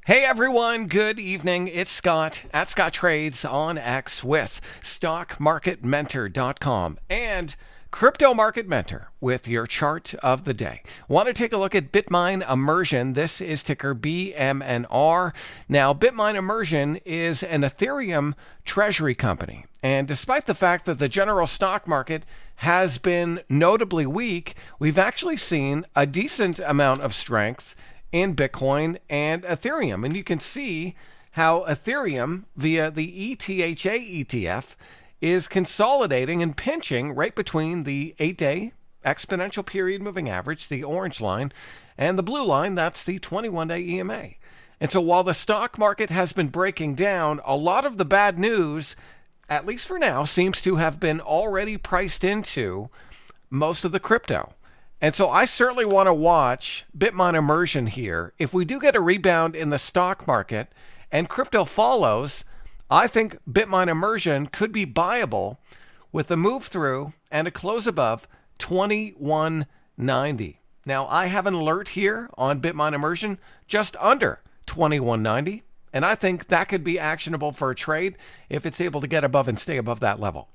Hey everyone, good evening. It's Scott at Scott Trades on X with StockMarketMentor.com and Crypto Market Mentor with your chart of the day. Want to take a look at Bitmine Immersion. This is ticker BMNR. Now, Bitmine Immersion is an Ethereum treasury company. And despite the fact that the general stock market has been notably weak, we've actually seen a decent amount of strength in Bitcoin and Ethereum. And you can see how Ethereum, via the ETHA ETF, is consolidating and pinching right between the 8-day exponential period moving average, the orange line, and the blue line, that's the 21-day EMA. And so while the stock market has been breaking down, a lot of the bad news, at least for now, seems to have been already priced into most of the crypto. And so I certainly want to watch Bitmine Immersion here. If we do get a rebound in the stock market and crypto follows, I think Bitmine Immersion could be buyable with a move through and a close above 2190. Now, I have an alert here on Bitmine Immersion just under 2190, and I think that could be actionable for a trade if it's able to get above and stay above that level.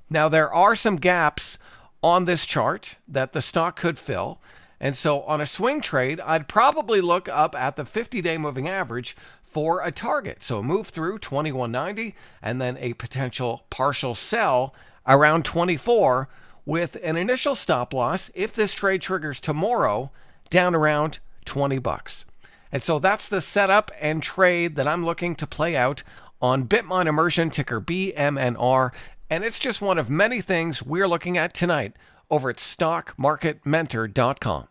Now, there are some gaps on this chart that the stock could fill. And so on a swing trade, I'd probably look up at the 50-day moving average for a target. So move through 2190 and then a potential partial sell around 24 with an initial stop loss if this trade triggers tomorrow down around 20 bucks. And so that's the setup and trade that I'm looking to play out on Bitmine Immersion, ticker BMNR. And it's just one of many things we're looking at tonight over at StockMarketMentor.com.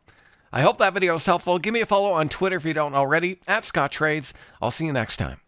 I hope that video is helpful. Give me a follow on Twitter if you don't already, at Scott Trades. I'll see you next time.